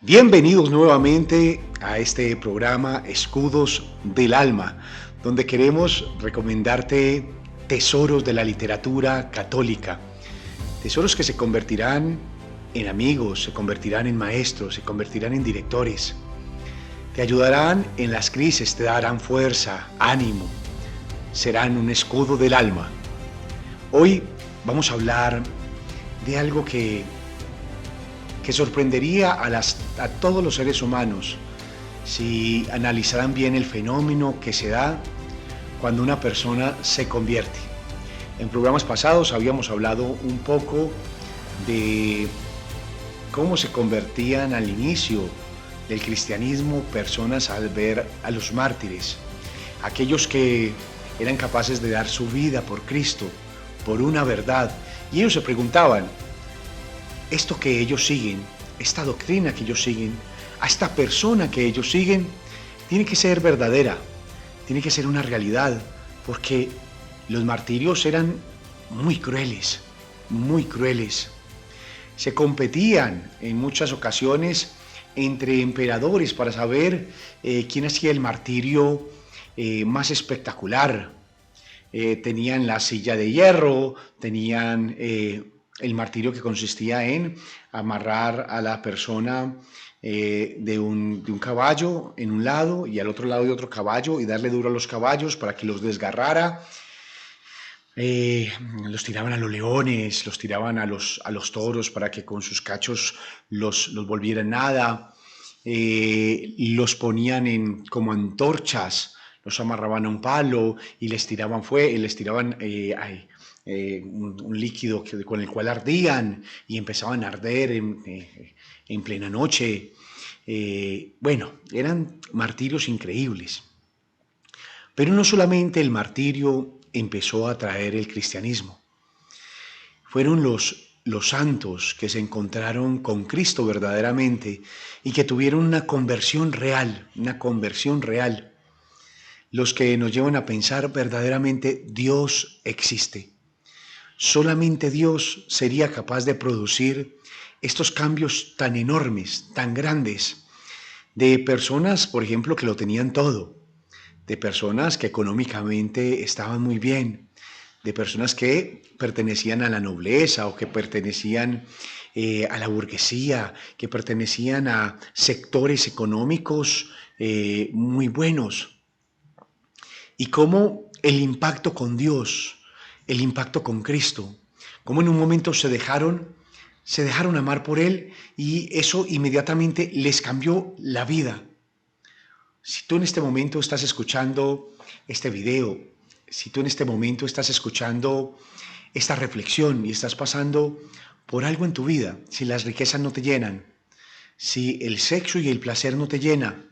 Bienvenidos nuevamente a este programa Escudos del Alma, donde queremos recomendarte tesoros de la literatura católica, tesoros que se convertirán en amigos, se convertirán en maestros, se convertirán en directores, te ayudarán en las crisis, te darán fuerza, ánimo, serán un escudo del alma. Hoy vamos a hablar de algo que sorprendería a todos los seres humanos si analizaran bien el fenómeno que se da cuando una persona se convierte. En programas pasados habíamos hablado un poco de cómo se convertían al inicio del cristianismo personas al ver a los mártires, aquellos que eran capaces de dar su vida por Cristo, por una verdad, y ellos se preguntaban, esto que ellos siguen, esta doctrina que ellos siguen, a esta persona que ellos siguen, tiene que ser verdadera, tiene que ser una realidad, porque los martirios eran muy crueles, muy crueles. Se competían en muchas ocasiones entre emperadores para saber quién hacía el martirio más espectacular. Tenían la silla de hierro, tenían el martirio que consistía en amarrar a la persona de un caballo en un lado y al otro lado de otro caballo y darle duro a los caballos para que los desgarrara. Los tiraban a los leones, los tiraban a los toros para que con sus cachos los volvieran nada. Los ponían como antorchas, los amarraban a un palo y les tiraban un líquido con el cual ardían y empezaban a arder en plena noche. Bueno, eran martirios increíbles. Pero no solamente el martirio empezó a traer el cristianismo. Fueron los santos que se encontraron con Cristo verdaderamente y que tuvieron una conversión real, los que nos llevan a pensar verdaderamente Dios existe. Solamente Dios sería capaz de producir estos cambios tan enormes, tan grandes, de personas, por ejemplo, que lo tenían todo, de personas que económicamente estaban muy bien, de personas que pertenecían a la nobleza o que pertenecían a la burguesía, que pertenecían a sectores económicos muy buenos. Y cómo el impacto con Dios, el impacto con Cristo, cómo en un momento se dejaron amar por Él y eso inmediatamente les cambió la vida. Si tú en este momento estás escuchando este video, si tú en este momento estás escuchando esta reflexión y estás pasando por algo en tu vida, si las riquezas no te llenan, si el sexo y el placer no te llena,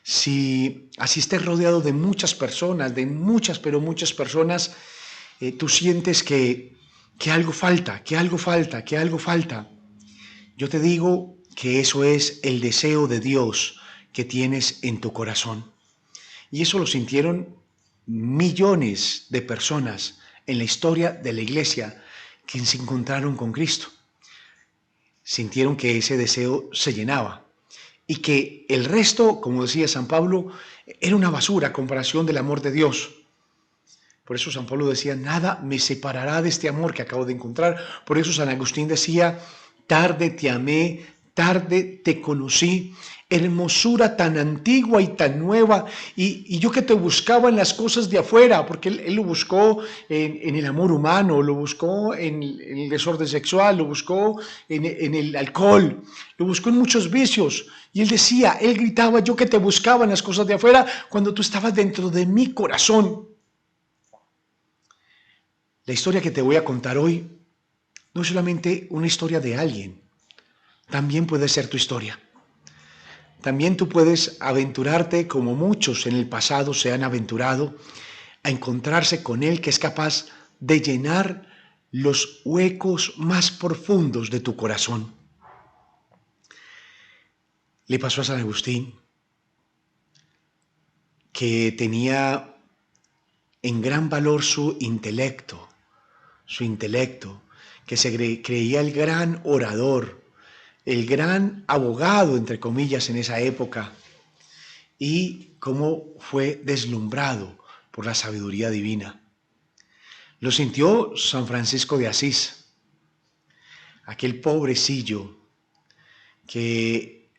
si así estés rodeado de muchas personas, de muchas, pero muchas personas, tú sientes que algo falta, que algo falta, que algo falta. Yo te digo que eso es el deseo de Dios que tienes en tu corazón. Y eso lo sintieron millones de personas en la historia de la iglesia que se encontraron con Cristo. Sintieron que ese deseo se llenaba y que el resto, como decía San Pablo, era una basura a comparación del amor de Dios. Por eso San Pablo decía, nada me separará de este amor que acabo de encontrar. Por eso San Agustín decía, tarde te amé, tarde te conocí, hermosura tan antigua y tan nueva, y yo que te buscaba en las cosas de afuera, porque él lo buscó en el amor humano, lo buscó en el desorden sexual, lo buscó en el alcohol, lo buscó en muchos vicios, y él decía, él gritaba, yo que te buscaba en las cosas de afuera, cuando tú estabas dentro de mi corazón. La historia que te voy a contar hoy no es solamente una historia de alguien, también puede ser tu historia. También tú puedes aventurarte como muchos en el pasado se han aventurado a encontrarse con Él que es capaz de llenar los huecos más profundos de tu corazón. Le pasó a San Agustín que tenía en gran valor su intelecto, que se creía el gran orador, el gran abogado, entre comillas, en esa época, y cómo fue deslumbrado por la sabiduría divina. Lo sintió San Francisco de Asís, aquel pobrecillo que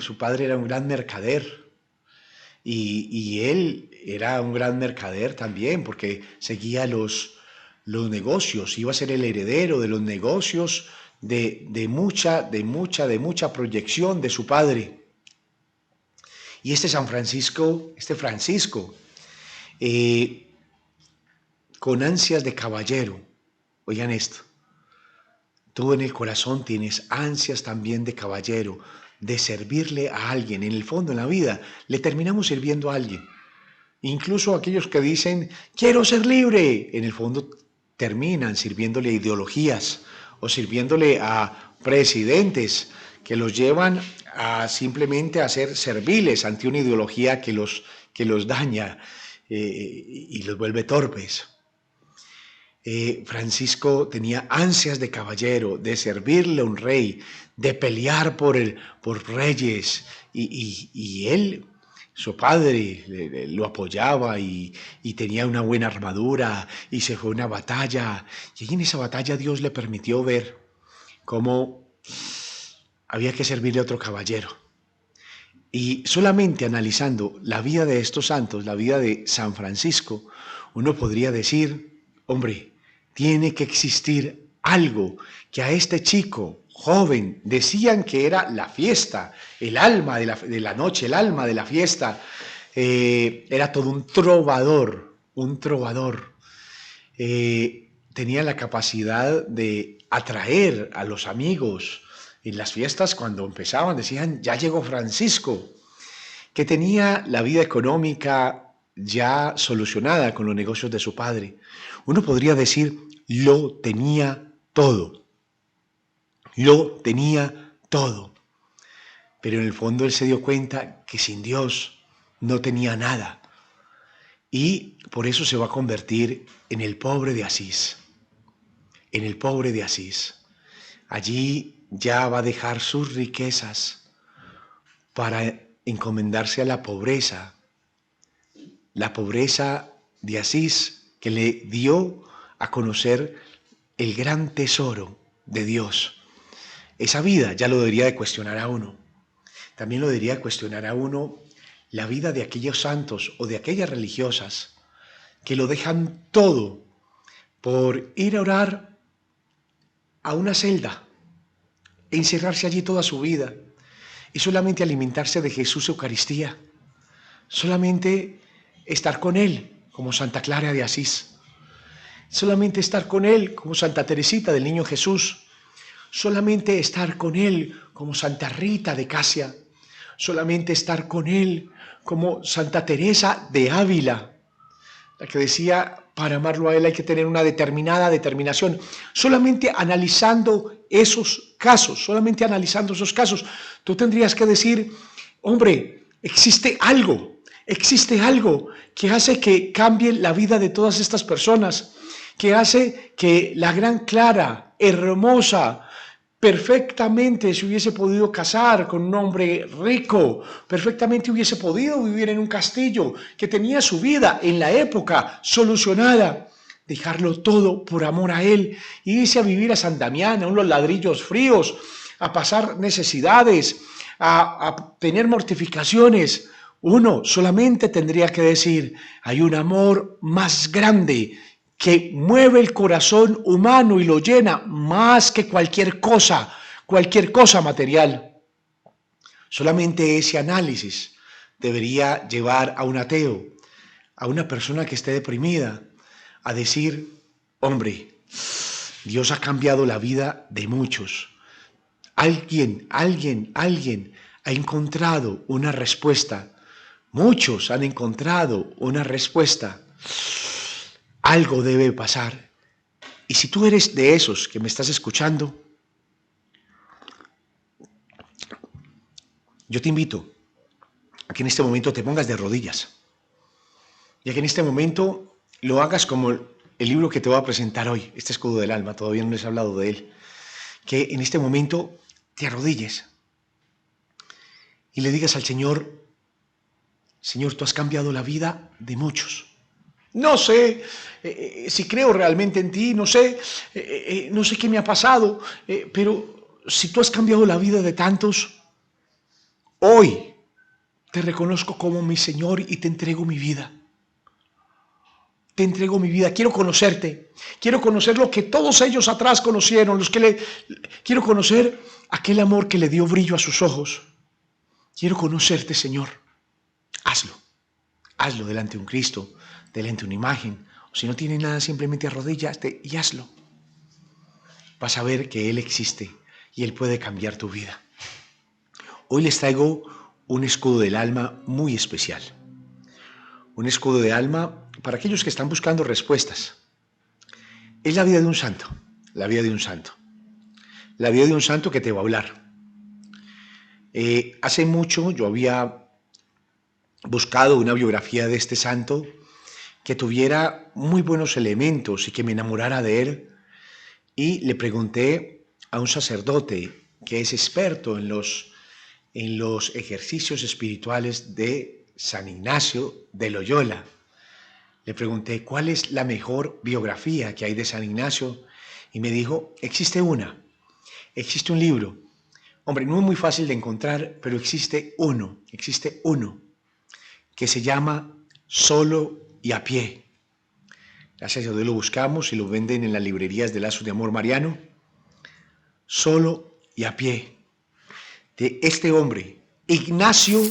su padre era un gran mercader, y él era un gran mercader también, porque seguía los negocios, iba a ser el heredero de los negocios de mucha proyección de su padre. Y este Francisco, con ansias de caballero, oigan esto, tú en el corazón tienes ansias también de caballero, de servirle a alguien. En el fondo, en la vida, le terminamos sirviendo a alguien. Incluso aquellos que dicen, quiero ser libre, en el fondo terminan sirviéndole a ideologías o sirviéndole a presidentes que los llevan a simplemente a ser serviles ante una ideología que los daña y los vuelve torpes. Francisco tenía ansias de caballero, de servirle a un rey, de pelear por reyes, y él, su padre, lo apoyaba y tenía una buena armadura, y se fue a una batalla, y en esa batalla Dios le permitió ver cómo había que servirle a otro caballero. Y solamente analizando la vida de estos santos, la vida de San Francisco, uno podría decir, hombre, tiene que existir algo que a este chico joven decían que era la fiesta, el alma de la noche, el alma de la fiesta, era todo un trovador, tenía la capacidad de atraer a los amigos. En las fiestas, cuando empezaban, decían, ya llegó Francisco, que tenía la vida económica ya solucionada con los negocios de su padre. Uno podría decir, lo tenía todo. Pero en el fondo él se dio cuenta que sin Dios no tenía nada. Y por eso se va a convertir en el pobre de Asís. Allí ya va a dejar sus riquezas para encomendarse a la pobreza de Asís, que le dio a conocer el gran tesoro de Dios. Esa vida ya lo debería de cuestionar a uno. También lo debería de cuestionar a uno la vida de aquellos santos o de aquellas religiosas que lo dejan todo por ir a orar a una celda, encerrarse allí toda su vida y solamente alimentarse de Jesús Eucaristía, solamente estar con Él como Santa Clara de Asís, solamente estar con Él como Santa Teresita del Niño Jesús, solamente estar con Él como Santa Rita de Casia, solamente estar con Él como Santa Teresa de Ávila, la que decía, para amarlo a Él hay que tener una determinada determinación. Solamente analizando esos casos, tú tendrías que decir, hombre, existe algo que hace que cambie la vida de todas estas personas, que hace que la gran Clara, hermosa, perfectamente se hubiese podido casar con un hombre rico, perfectamente hubiese podido vivir en un castillo, que tenía su vida en la época solucionada, dejarlo todo por amor a Él, y irse a vivir a San Damián, a unos ladrillos fríos, a pasar necesidades, a tener mortificaciones. Uno solamente tendría que decir, hay un amor más grande que mueve el corazón humano y lo llena más que cualquier cosa material. Solamente ese análisis debería llevar a un ateo, a una persona que esté deprimida, a decir, hombre, Dios ha cambiado la vida de muchos. Alguien ha encontrado una respuesta. Muchos han encontrado una respuesta. Algo debe pasar. Y si tú eres de esos que me estás escuchando, yo te invito a que en este momento te pongas de rodillas y a que en este momento lo hagas como el libro que te voy a presentar hoy, este escudo del alma, todavía no les he hablado de él, que en este momento te arrodilles y le digas al Señor: Señor, tú has cambiado la vida de muchos. No sé si creo realmente en ti, no sé qué me ha pasado, pero si tú has cambiado la vida de tantos, hoy te reconozco como mi Señor y te entrego mi vida. Te entrego mi vida, quiero conocerte, quiero conocer lo que todos ellos atrás conocieron, quiero conocer aquel amor que le dio brillo a sus ojos. Quiero conocerte, Señor. Hazlo delante de un Cristo, delante de una imagen, o si no tienes nada, simplemente arrodíllate y hazlo. Vas a ver que Él existe y Él puede cambiar tu vida. Hoy les traigo un escudo del alma muy especial. Un escudo de alma para aquellos que están buscando respuestas. Es la vida de un santo, la vida de un santo. La vida de un santo que te va a hablar. Hace mucho yo había buscado una biografía de este santo que tuviera muy buenos elementos y que me enamorara de él. Y le pregunté a un sacerdote que es experto en los ejercicios espirituales de San Ignacio de Loyola. Le pregunté cuál es la mejor biografía que hay de San Ignacio y me dijo: existe un libro. Hombre, no es muy fácil de encontrar, pero existe uno que se llama Solo y a pie. Gracias a Dios lo buscamos y lo venden en las librerías de Lazos de Amor Mariano. Solo y a pie. De este hombre, Ignacio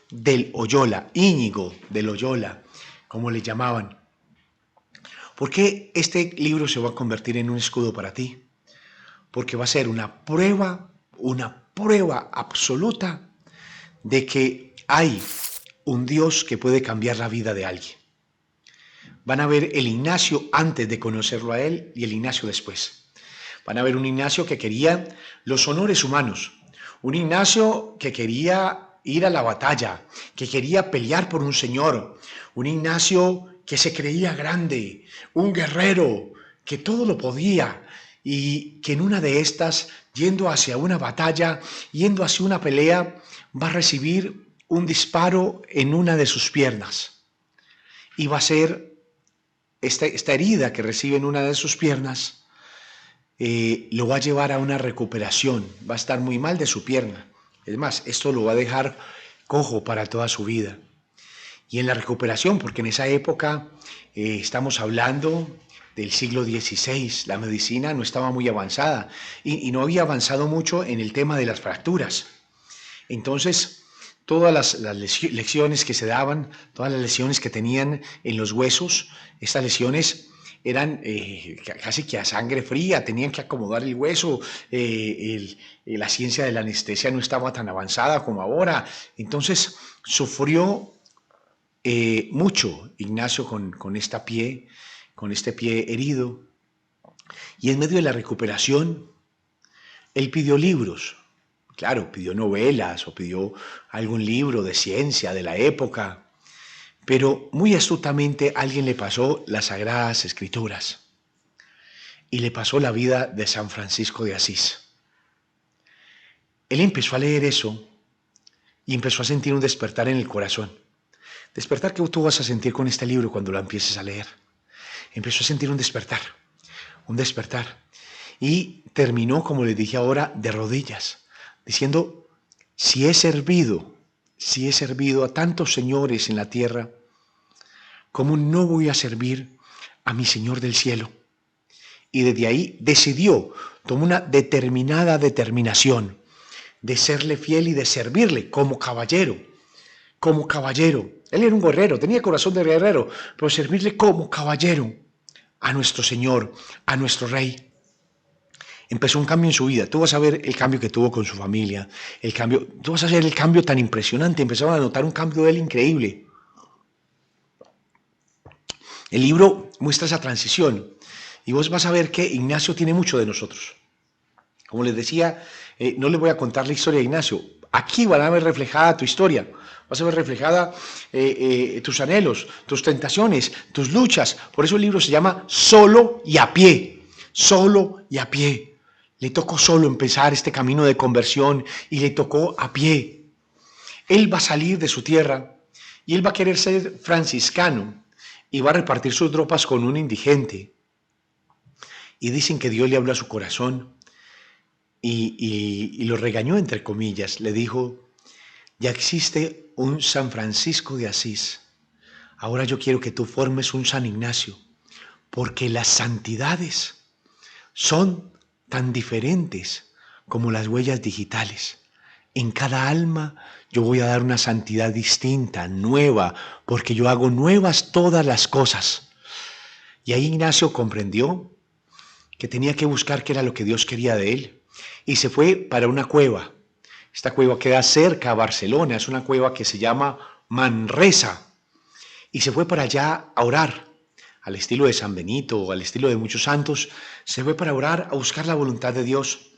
del Loyola, Íñigo de Loyola, como le llamaban. ¿Por qué este libro se va a convertir en un escudo para ti? Porque va a ser una prueba absoluta de que hay un Dios que puede cambiar la vida de alguien. Van a ver el Ignacio antes de conocerlo a él y el Ignacio después. Van a ver un Ignacio que quería los honores humanos, un Ignacio que quería ir a la batalla, que quería pelear por un señor, un Ignacio que se creía grande, un guerrero que todo lo podía y que en una de estas, yendo hacia una batalla, yendo hacia una pelea, va a recibir un disparo en una de sus piernas y va a ser esta herida que recibe en una de sus piernas. Lo va a llevar a una recuperación, va a estar muy mal de su pierna. Es más, esto lo va a dejar cojo para toda su vida. Y en la recuperación, porque en esa época estamos hablando del siglo XVI, la medicina no estaba muy avanzada y no había avanzado mucho en el tema de las fracturas. Entonces, todas las lesiones que se daban, todas las lesiones que tenían en los huesos, estas lesiones eran casi que a sangre fría, tenían que acomodar el hueso, la ciencia de la anestesia no estaba tan avanzada como ahora, entonces sufrió mucho Ignacio con este pie herido, y en medio de la recuperación, él pidió libros, claro, pidió novelas o pidió algún libro de ciencia de la época, pero muy astutamente alguien le pasó las Sagradas Escrituras y le pasó la vida de San Francisco de Asís. Él empezó a leer eso y empezó a sentir un despertar en el corazón. Despertar que tú vas a sentir con este libro cuando lo empieces a leer. Empezó a sentir un despertar. Y terminó, como les dije ahora, de rodillas, diciendo: si he servido a tantos señores en la tierra, ¿cómo no voy a servir a mi Señor del cielo? Y desde ahí tomó una determinación de serle fiel y de servirle como caballero. Él era un guerrero, tenía corazón de guerrero, pero servirle como caballero a nuestro Señor, a nuestro Rey. Empezó un cambio en su vida. Tú vas a ver el cambio que tuvo con su familia, tú vas a ver el cambio tan impresionante. Empezaron a notar un cambio de él increíble. El libro muestra esa transición y vos vas a ver que Ignacio tiene mucho de nosotros. Como les decía, no les voy a contar la historia de Ignacio. Aquí van a ver reflejada tu historia, vas a ver reflejada tus anhelos, tus tentaciones, tus luchas. Por eso el libro se llama Solo y a pie. Solo y a pie. le tocó solo empezar este camino de conversión y le tocó a pie. Él va a salir de su tierra y él va a querer ser franciscano y va a repartir sus tropas con un indigente. Y dicen que Dios le habló a su corazón y lo regañó, entre comillas. Le dijo: ya existe un San Francisco de Asís. Ahora yo quiero que tú formes un San Ignacio, porque las santidades son tan diferentes como las huellas digitales. En cada alma yo voy a dar una santidad distinta, nueva, porque yo hago nuevas todas las cosas. Y ahí Ignacio comprendió que tenía que buscar qué era lo que Dios quería de él. Y se fue para una cueva. Esta cueva queda cerca a Barcelona, es una cueva que se llama Manresa. Y se fue para allá a orar, al estilo de San Benito o al estilo de muchos santos. Se fue para orar, a buscar la voluntad de Dios.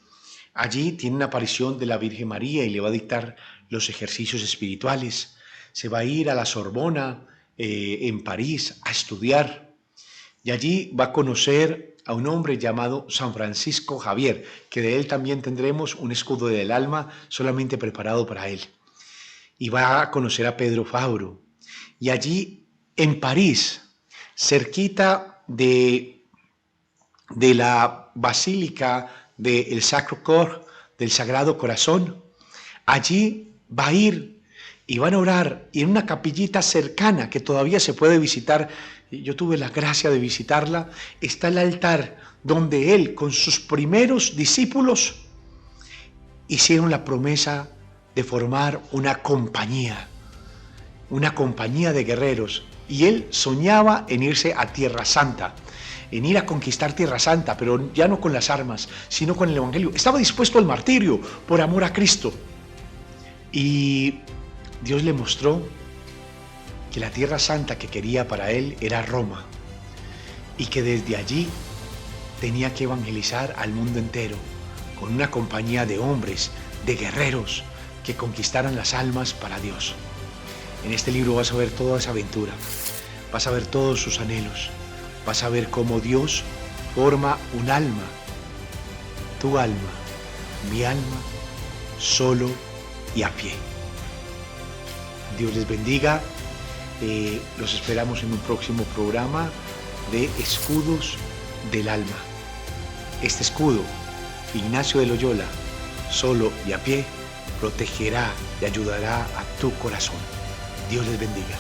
Allí tiene una aparición de la Virgen María y le va a dictar los ejercicios espirituales. Se va a ir a la Sorbona, en París, a estudiar. Y allí va a conocer a un hombre llamado San Francisco Javier, que de él también tendremos un escudo del alma solamente preparado para él. Y va a conocer a Pedro Fabro. Y allí en París, cerquita de la Basílica del Sacro Cor, del Sagrado Corazón, allí va a ir y van a orar, y en una capillita cercana que todavía se puede visitar, yo tuve la gracia de visitarla, está el altar donde él con sus primeros discípulos hicieron la promesa de formar una compañía de guerreros, y él soñaba en irse a Tierra Santa, en ir a conquistar Tierra Santa, pero ya no con las armas, sino con el Evangelio. Estaba dispuesto al martirio por amor a Cristo. Y Dios le mostró que la Tierra Santa que quería para él era Roma, y que desde allí tenía que evangelizar al mundo entero, con una compañía de hombres, de guerreros, que conquistaran las almas para Dios. En este libro vas a ver toda esa aventura, vas a ver todos sus anhelos, vas a ver cómo Dios forma un alma, tu alma, mi alma, solo y a pie. Dios les bendiga. Los esperamos en un próximo programa de Escudos del Alma. Este escudo, Ignacio de Loyola, solo y a pie, protegerá y ayudará a tu corazón. Dios les bendiga.